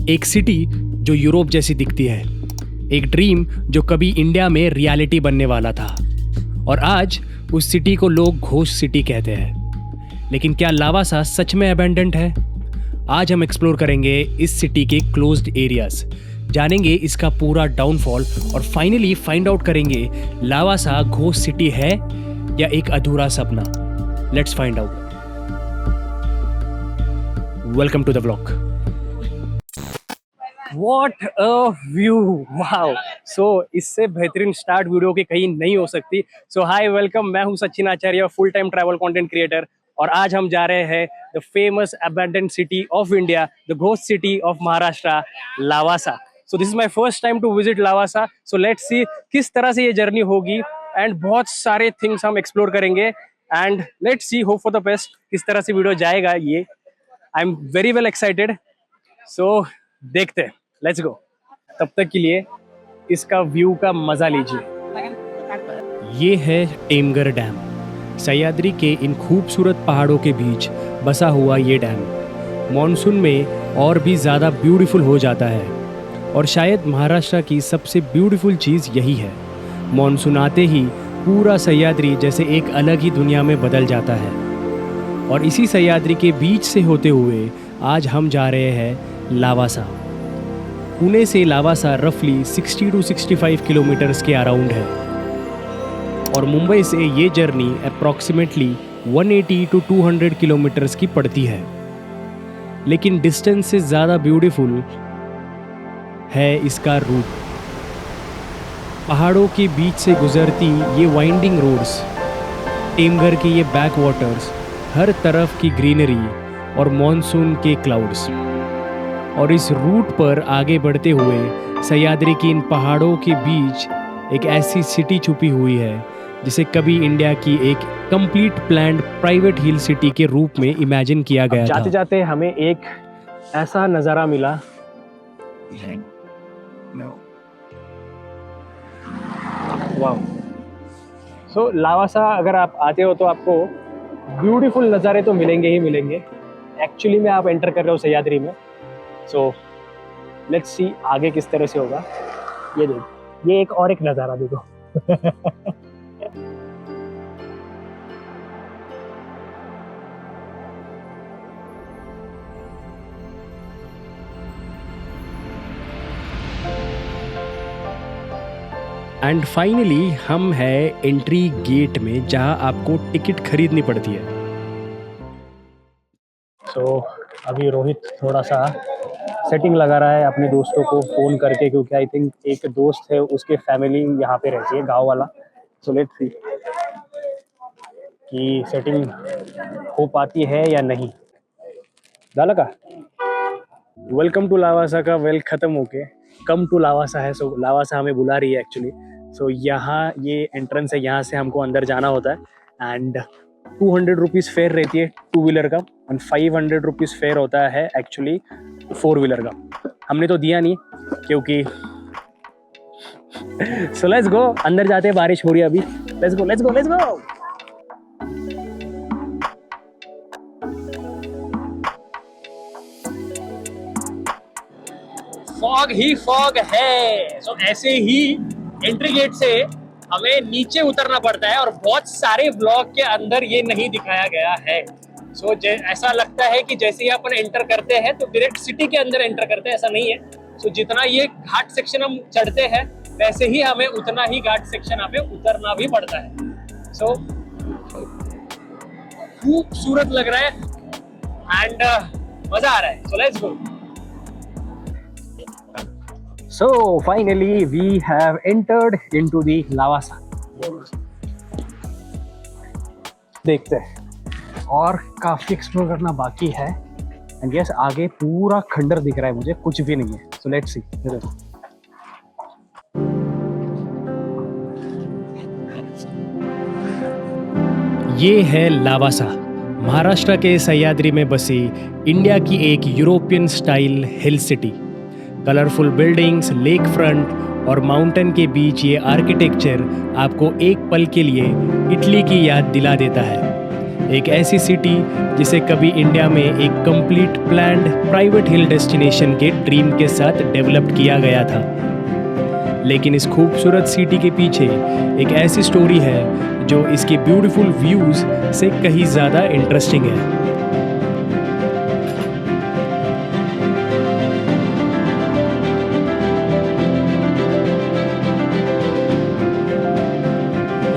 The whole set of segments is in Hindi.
एक सिटी जो यूरोप जैसी दिखती है, एक ड्रीम जो कभी इंडिया में रियलिटी बनने वाला था, और आज उस सिटी को लोग घोस्ट सिटी कहते हैं। लेकिन क्या लावासा सच में अबैंडन्ड है? आज हम एक्सप्लोर करेंगे इस सिटी के क्लोज्ड एरियाज, जानेंगे इसका पूरा डाउनफॉल और फाइनली फाइंड आउट करेंगे लावासा घोस्ट सिटी है या एक अधूरा सपना। Let's find out. Welcome to the vlog. What a view! Wow! So इससे बेहतरीन स्टार्ट वीडियो की कहीं नहीं हो सकती। So hi, welcome, मैं हूँ Sachin Acharya, full time travel content creator, और आज हम जा रहे हैं the famous abandoned city of India, the ghost city of Maharashtra, Lavasa. So this is my first time to visit Lavasa. So let's see किस तरह से ये जर्नी होगी, एंड बहुत सारे थिंग्स हम एक्सप्लोर करेंगे, and let's see, hope for the best, किस तरह से वीडियो जाएगा ये। I am very well excited. So देखते हैं, लेट्स गो। तब तक के लिए इसका व्यू का मजा लीजिए। ये है टेमगर डैम। सह्याद्री के इन खूबसूरत पहाड़ों के बीच बसा हुआ ये डैम मॉनसून में और भी ज़्यादा ब्यूटीफुल हो जाता है, और शायद महाराष्ट्र की सबसे ब्यूटीफुल चीज़ यही है, मॉनसून आते ही पूरा सह्याद्री जैसे एक अलग ही दुनिया में बदल जाता है। और इसी सह्याद्री के बीच से होते हुए आज हम जा रहे हैं लावासा। पुणे से लावासा रफली 60 to 65 किलोमीटर्स के अराउंड है, और मुंबई से ये जर्नी अप्रॉक्सीमेटली 180 to 200 किलोमीटर्स की पड़ती है। लेकिन डिस्टेंस से ज़्यादा ब्यूटीफुल है इसका रूट। पहाड़ों के बीच से गुजरती ये वाइंडिंग रोड्स, टेमघर के ये बैक वाटर्स, हर तरफ की ग्रीनरी और मॉनसून के क्लाउड्स, और इस रूट पर आगे बढ़ते हुए सह्याद्री की इन पहाड़ों के बीच एक ऐसी सिटी छुपी हुई है जिसे कभी इंडिया की एक कंप्लीट प्लान्ड प्राइवेट हिल सिटी के रूप में इमेजिन किया गया था। जाते जाते हमें एक ऐसा नज़ारा मिला। वाह! सो लावासा अगर आप आते हो तो आपको ब्यूटीफुल नज़ारे तो मिलेंगे ही मिलेंगे। एक्चुअली में आप एंटर कर रहे हो सह्याद्री में। सो लेट्स सी आगे किस तरह से होगा। ये देखो, ये एक और एक नज़ारा देखो। एंड फाइनली हम है एंट्री गेट में, जहां आपको टिकट खरीदनी पड़ती है। सो अभी रोहित थोड़ा सा सेटिंग लगा रहा है अपने दोस्तों को फ़ोन करके, क्योंकि आई थिंक एक दोस्त है, उसके फैमिली यहाँ पे रहती है, गांव वाला। सो लेट्स सी कि सेटिंग हो पाती है या नहीं। झालं का? वेलकम टू लावासा का वेल ख़त्म होके कम टू लावासा है। सो लावासा हमें बुला रही है एक्चुअली। सो यहाँ ये एंट्रेंस है, यहाँ से हमको अंदर जाना होता है, एंड 200 रुपीज़ फेयर रहती है 2 व्हीलर का, एंड 500 रुपीज़ फेयर होता है एक्चुअली 4 व्हीलर का। हमने तो दिया नहीं क्योंकि सो लेट्स गो, अंदर जाते हैं। बारिश हो रही है अभी। Let's go let's go let's go. Fog he fog है। सो ऐसे ही एंट्री गेट से हमें नीचे उतरना पड़ता है, और बहुत सारे व्लॉग के अंदर ये नहीं दिखाया गया है। सो ऐसा लगता है कि जैसे ही अपन एंटर करते हैं तो डायरेक्ट सिटी के अंदर एंटर करते हैं, ऐसा नहीं है। सो जितना ये घाट सेक्शन हम चढ़ते हैं, वैसे ही हमें उतना ही घाट सेक्शन हमें उतरना भी पड़ता है। सो खूबसूरत लग रहा है, एंड मजा आ रहा है। So let's go. So finally we have entered into the Lavasa. देखते हैं, और काफी एक्सप्लोर करना बाकी है, एंड यस आगे पूरा खंडर दिख रहा है मुझे, कुछ भी नहीं है। So let's see. ये है लावासा, महाराष्ट्र के सह्याद्री में बसी इंडिया की एक European style hill city. Colourful buildings, lake front और माउंटेन के बीच ये आर्किटेक्चर आपको एक पल के लिए इटली की याद दिला देता है। एक ऐसी सिटी जिसे कभी इंडिया में एक कंप्लीट प्लान्ड प्राइवेट हिल डेस्टिनेशन के ड्रीम के साथ डेवलप किया गया था। लेकिन इस खूबसूरत सिटी के पीछे एक ऐसी स्टोरी है जो इसकी ब्यूटीफुल व्यूज़ से कहीं ज़्यादा इंटरेस्टिंग है।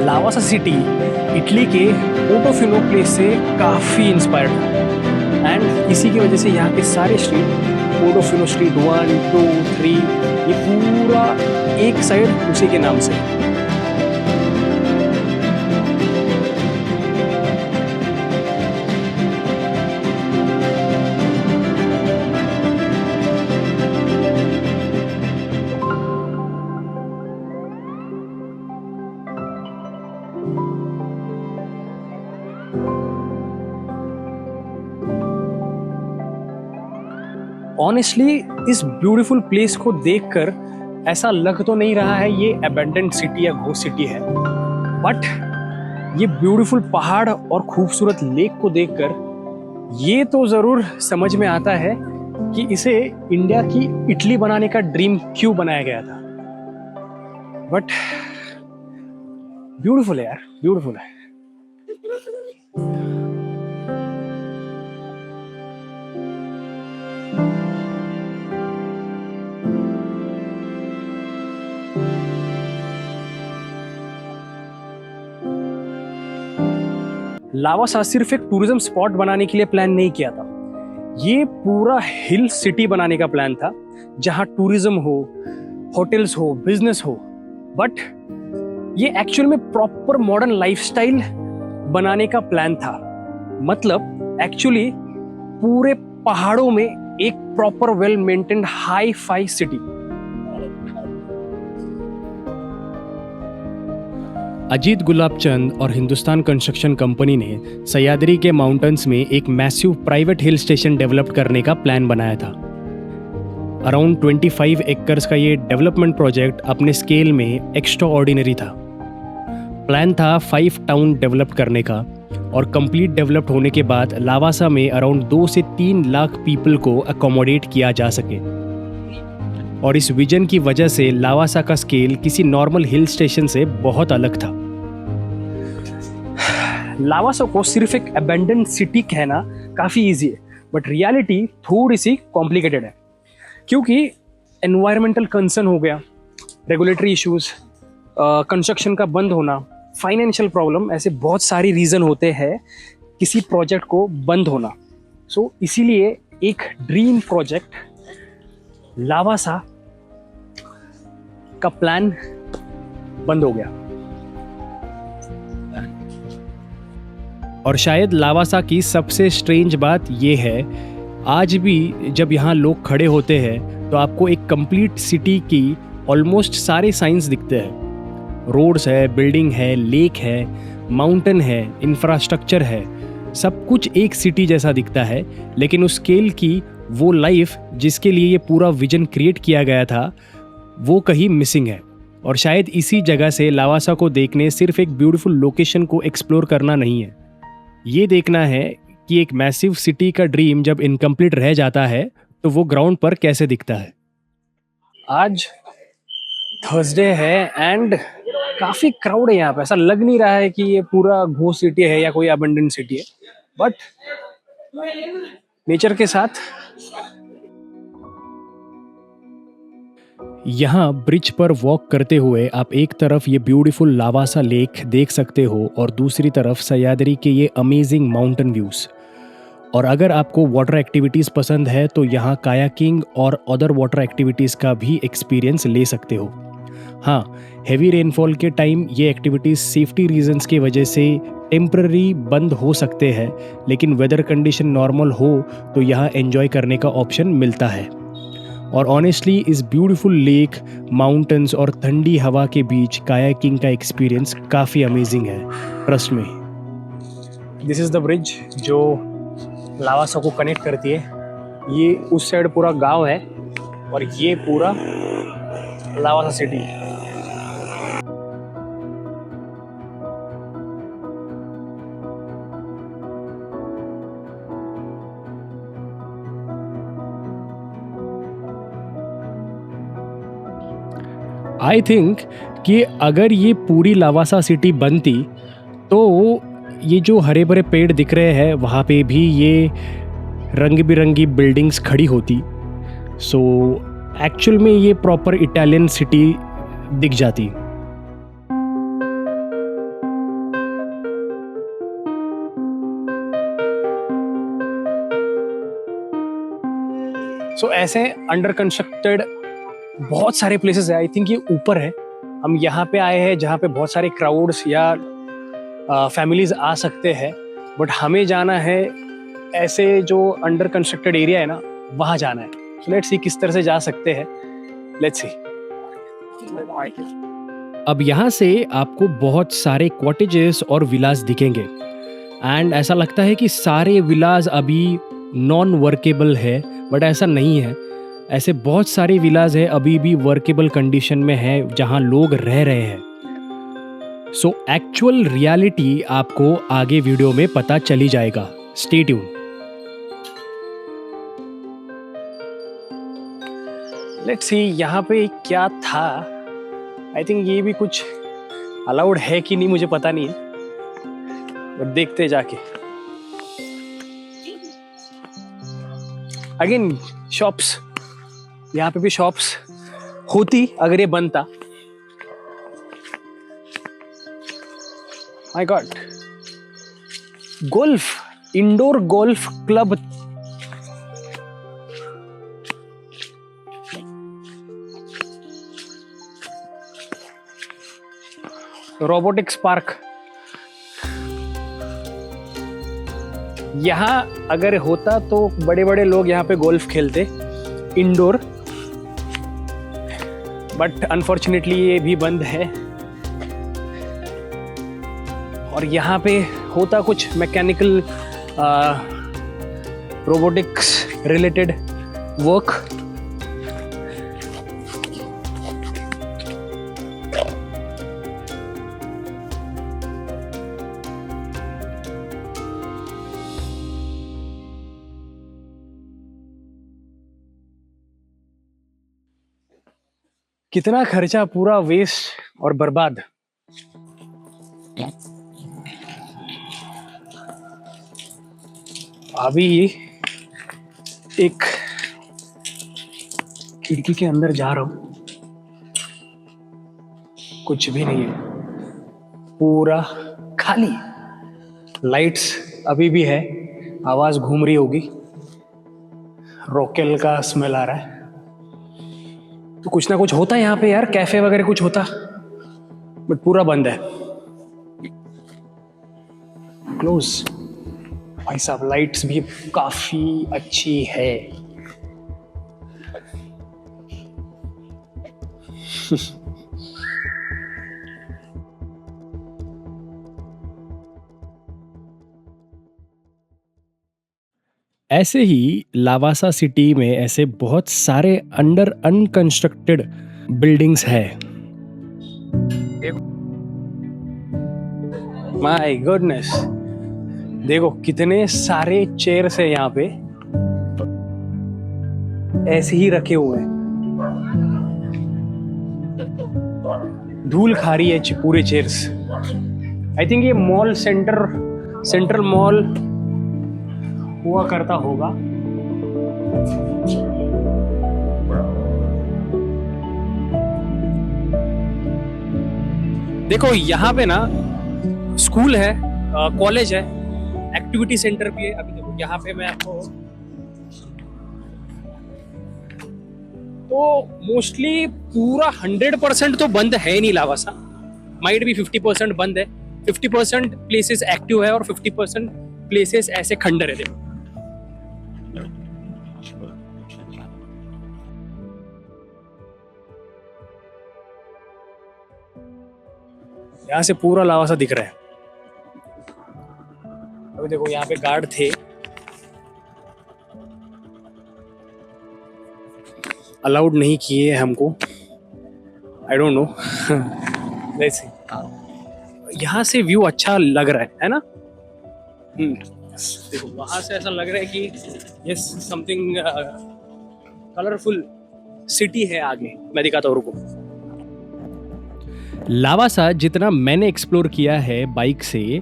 लावासा सिटी इटली के पोर्टोफिनो प्लेस से काफ़ी इंस्पायर्ड था एंड इसी की वजह से यहाँ के सारे स्ट्रीट, पोर्टोफिनो स्ट्रीट 1, 2, 3, ये पूरा एक साइड उसी के नाम से। ऑनेस्टली इस ब्यूटीफुल प्लेस को देखकर ऐसा लग तो नहीं रहा है ये अबैंडन्ड सिटी या घोस्ट सिटी है, बट ये ब्यूटीफुल पहाड़ और खूबसूरत लेक को देखकर ये तो ज़रूर समझ में आता है कि इसे इंडिया की इटली बनाने का ड्रीम क्यों बनाया गया था। बट ब्यूटीफुल है यार, ब्यूटीफुल है। लावासा सिर्फ एक टूरिज्म स्पॉट बनाने के लिए प्लान नहीं किया था, ये पूरा हिल सिटी बनाने का प्लान था जहां टूरिज्म हो, होटल्स हो, बिजनेस हो, बट ये एक्चुअल में प्रॉपर मॉडर्न लाइफस्टाइल बनाने का प्लान था। मतलब एक्चुअली पूरे पहाड़ों में एक proper well maintained hi fi city. Ajit Gulabchand और हिंदुस्तान कंस्ट्रक्शन कंपनी ने सह्याद्री के माउंटेन्स में एक massive private hill station develop करने का प्लान बनाया था। अराउंड 25 एकर्स का ये डेवलपमेंट प्रोजेक्ट अपने स्केल में एक्स्ट्रा ऑर्डिनरी था। प्लान था 5 टाउन डेवलप करने का और कंप्लीट डेवलप्ड होने के बाद लावासा में अराउंड 2 से 3 लाख पीपल को अकोमोडेट किया जा सके। और इस विजन की वजह से लावासा का स्केल किसी नॉर्मल हिल स्टेशन से बहुत अलग था। लावासा को सिर्फ एक अबैंडन्ड सिटी कहना काफ़ी इजी है, बट रियलिटी थोड़ी सी कॉम्प्लिकेटेड है, क्योंकि एनवायरमेंटल कंसर्न हो गया, रेगुलेटरी इश्यूज, कंस्ट्रक्शन का बंद होना, फाइनेंशियल प्रॉब्लम, ऐसे बहुत सारी रीज़न होते हैं किसी प्रोजेक्ट को बंद होना। सो इसीलिए एक ड्रीम प्रोजेक्ट लावासा का प्लान बंद हो गया। और शायद लावासा की सबसे स्ट्रेंज बात ये है, आज भी जब यहाँ लोग खड़े होते हैं तो आपको एक कंप्लीट सिटी की ऑलमोस्ट सारे साइंस दिखते हैं। रोड्स है, बिल्डिंग है, लेक है, माउंटेन है, इंफ्रास्ट्रक्चर है, सब कुछ एक सिटी जैसा दिखता है, लेकिन उस स्केल की वो लाइफ जिसके लिए ये पूरा विजन क्रिएट किया गया था वो कहीं मिसिंग है। और शायद इसी जगह से लावासा को देखने सिर्फ एक ब्यूटीफुल लोकेशन को एक्सप्लोर करना नहीं है, ये देखना है कि एक मैसिव सिटी का ड्रीम जब इनकम्प्लीट रह जाता है तो वो ग्राउंड पर कैसे दिखता है। आज थर्सडे है एंड काफ़ी क्राउड है यहाँ पे। ऐसा लग नहीं रहा है कि ये पूरा घोस्ट सिटी है या कोई अबंडन सिटी है, बट नेचर के साथ यहाँ ब्रिज पर वॉक करते हुए आप एक तरफ ये ब्यूटीफुल लावासा लेक देख सकते हो और दूसरी तरफ सह्याद्री के ये अमेजिंग माउंटेन व्यूज़। और अगर आपको वाटर एक्टिविटीज़ पसंद है तो यहाँ कायाकिंग और अदर वाटर एक्टिविटीज़ का भी एक्सपीरियंस ले सकते हो। हाँ, हेवी रेनफॉल के टाइम ये एक्टिविटीज़ सेफ्टी रीजंस की वजह से टेम्पररी बंद हो सकते हैं, लेकिन वेदर कंडीशन नॉर्मल हो तो यहाँ एंजॉय करने का ऑप्शन मिलता है। और ऑनेस्टली इस ब्यूटीफुल लेक, माउंटेन्स और ठंडी हवा के बीच कायाकिंग का एक्सपीरियंस काफ़ी अमेजिंग है, trust me. This is the bridge जो लावासा को कनेक्ट करती है। ये उस साइड पूरा गांव है और ये पूरा लावासा सिटी है। आई थिंक कि अगर ये पूरी लावासा सिटी बनती तो ये जो हरे भरे पेड़ दिख रहे हैं वहाँ पे भी ये रंग बिरंगी बिल्डिंग्स खड़ी होती। सो एक्चुअल में ये प्रॉपर इटालियन सिटी दिख जाती। सो ऐसे अंडर कंस्ट्रक्टेड बहुत सारे प्लेसेस है। आई थिंक ये ऊपर है। हम यहाँ पे आए हैं जहाँ पे बहुत सारे क्राउड्स या फैमिलीज आ सकते हैं, बट हमें जाना है ऐसे जो अंडर कंस्ट्रक्टेड एरिया है ना, वहाँ जाना है। सो लेट्स सी किस तरह से जा सकते हैं। Let's see. अब यहाँ से आपको बहुत सारे कॉटेजेस और विलास दिखेंगे एंड ऐसा लगता है कि सारे विलास अभी नॉन वर्केबल है, बट ऐसा नहीं है। ऐसे बहुत सारे विलास है अभी भी वर्केबल कंडीशन में है जहाँ लोग रह रहे हैं। सो एक्चुअल रियलिटी आपको आगे वीडियो में पता चली जाएगा। Stay tune. लेट्स सी यहाँ पे क्या था। आई थिंक ये भी कुछ अलाउड है कि नहीं मुझे पता नहीं है, बट देखते जाके। अगेन शॉप्स, यहाँ पे भी शॉप्स होती अगर ये बनता। My God, golf, indoor golf club. Robotics park. यहाँ अगर होता तो बड़े बड़े लोग यहाँ पे गोल्फ खेलते इंडोर, बट अनफॉर्चुनेटली ये भी बंद है। और यहाँ पे होता कुछ मैकेनिकल रोबोटिक्स रिलेटेड वर्क। कितना खर्चा पूरा वेस्ट और बर्बाद। अभी एक खिड़की के अंदर जा रहा हूं, कुछ भी नहीं है, पूरा खाली। लाइट्स अभी भी है, आवाज घूम रही होगी, रॉकेल का स्मेल आ रहा है। तो कुछ ना कुछ होता है यहाँ पे यार, कैफे वगैरह कुछ होता, बट पूरा बंद है, क्लोज। भाई साहब लाइट्स भी काफी अच्छी है। ऐसे ही लावासा सिटी में ऐसे बहुत सारे अंडर अनकंस्ट्रक्टेड बिल्डिंग्स है। माय गुडनेस, देखो कितने सारे चेयर्स है यहाँ पे, ऐसे ही रखे हुए हैं। धूल खा रही है पूरे चेयर्स। आई थिंक ये मॉल सेंट्रल मॉल हुआ करता होगा। देखो यहाँ पे ना स्कूल है, कॉलेज है, एक्टिविटी सेंटर भी है। अभी देखो यहाँ पे मैं आपको तो मोस्टली पूरा 100% तो बंद है नहीं लावासा, माइट भी 50% बंद है। 50% प्लेसेस एक्टिव है और 50% प्लेसेस ऐसे खंडर है। देखो यहाँ से पूरा लावासा दिख रहा है। अभी देखो यहाँ पे गार्ड थे, अलाउड नहीं किए हमको, आई डोंट नो। वैसे यहाँ से व्यू अच्छा लग रहा है ना। देखो वहां से ऐसा लग रहा है कि ये समथिंग कलरफुल सिटी है। आगे मैं दिखाता हूँ, रुको। लावासा जितना मैंने एक्सप्लोर किया है बाइक से,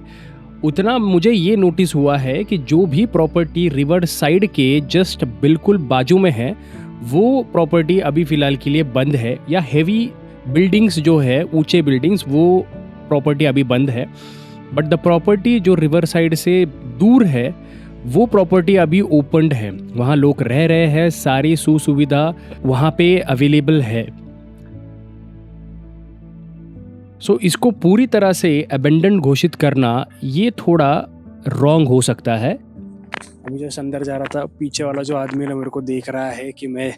उतना मुझे ये नोटिस हुआ है कि जो भी प्रॉपर्टी रिवर साइड के जस्ट बिल्कुल बाजू में है, वो प्रॉपर्टी अभी फ़िलहाल के लिए बंद है, या हेवी बिल्डिंग्स जो है, ऊंचे बिल्डिंग्स, वो प्रॉपर्टी अभी बंद है। बट द प्रॉपर्टी जो रिवर साइड से दूर है, वो प्रॉपर्टी अभी ओपन्ड है, वहाँ लोग रह रहे हैं, सारी सुविधा वहाँ पे अवेलेबल है। सो इसको पूरी तरह से अबेंडन घोषित करना ये थोड़ा रॉन्ग हो सकता है। अभी जैसे अंदर जा रहा था, पीछे वाला जो आदमी है मेरे को देख रहा है कि मैं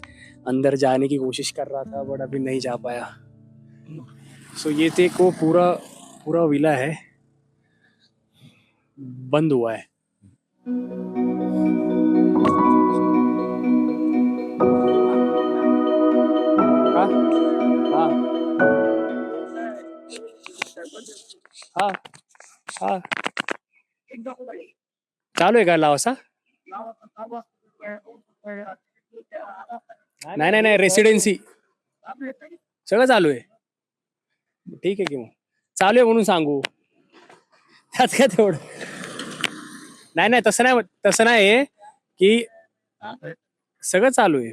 अंदर जाने की कोशिश कर रहा था, बट अभी नहीं जा पाया। सो ये देखो पूरा विला है, बंद हुआ है। हाँ हाँ हाँ, चालू आहे का लावासा? नाही, रेसिडेन्सी सगळं चालू आहे। ठीक आहे की मग चालू आहे म्हणून सांगू, त्यात काय तेवढं? नाही, तसं नाही की सगळं चालू आहे।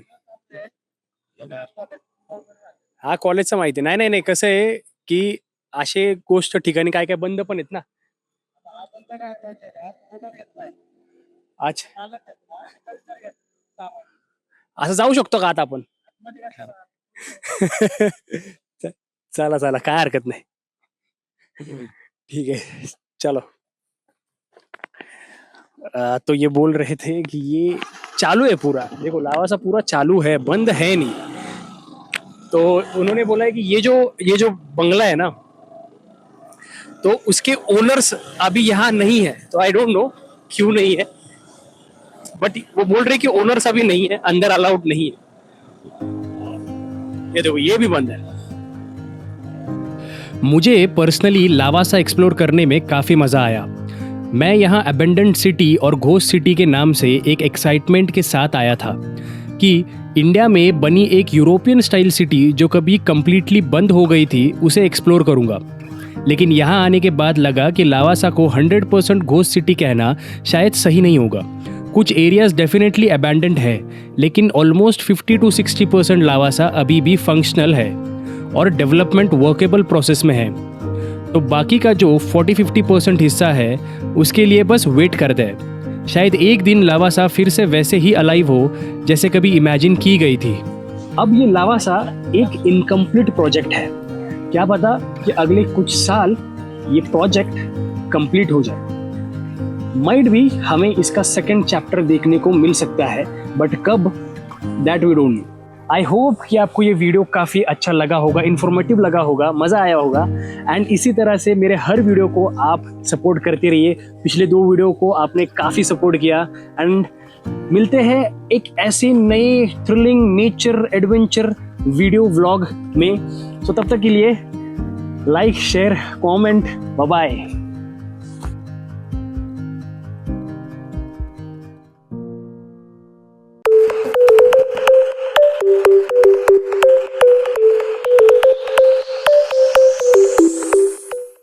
हा कॉलेजचं माहिती नाही, कसं आहे की असे गोष्ट ठिकाणी काय काय बंद पण आहेत ना। अच्छा, असं जाऊ शकतो का आता आपण? चला काय हरकत नाही, ठीक है चलो। तो ये बोल रहे थे कि ये चालू है पूरा, देखो लावासा पूरा चालू है, बंद है नहीं। तो उन्होंने बोला है कि ये जो बंगला है ना, तो उसके ओनर्स अभी यहाँ नहीं है। तो आई डोंट नो क्यों नहीं है, बट वो बोल रहे कि ओनर्स अभी नहीं है, अंदर अलाउड नहीं है। ये देखो ये भी बंद है। मुझे पर्सनली लावासा एक्सप्लोर करने में काफ़ी मज़ा आया। मैं यहाँ अबेंडेंट सिटी और घोस्ट सिटी के नाम से एक एक्साइटमेंट के साथ आया था कि इंडिया में बनी एक यूरोपियन स्टाइल सिटी जो कभी कम्प्लीटली बंद हो गई थी, उसे एक्सप्लोर करूँगा। लेकिन यहाँ आने के बाद लगा कि लावासा को 100% घोस्ट सिटी कहना शायद सही नहीं होगा। कुछ एरियाज डेफिनेटली अबैंडेंड है, लेकिन ऑलमोस्ट 50 to 60% लावासा अभी भी फंक्शनल है और डेवलपमेंट वर्केबल प्रोसेस में है। तो बाकी का जो 40-50% हिस्सा है, उसके लिए बस वेट करते हैं। शायद एक दिन लावासा फिर से वैसे ही अलाइव हो जैसे कभी इमेजिन की गई थी। अब ये लावासा एक इनकम्प्लीट प्रोजेक्ट है, क्या पता कि अगले कुछ साल ये प्रोजेक्ट कंप्लीट हो जाए। माइट भी हमें इसका सेकंड चैप्टर देखने को मिल सकता है, बट कब, that we don't know. I hope कि आपको ये वीडियो काफ़ी अच्छा लगा होगा, इन्फॉर्मेटिव लगा होगा, मज़ा आया होगा। एंड इसी तरह से मेरे हर वीडियो को आप सपोर्ट करते रहिए। पिछले 2 वीडियो को आपने काफ़ी सपोर्ट किया। एंड मिलते हैं एक ऐसे नए thrilling nature adventure video vlog में। सो तब तक के लिए like, share, comment, bye bye.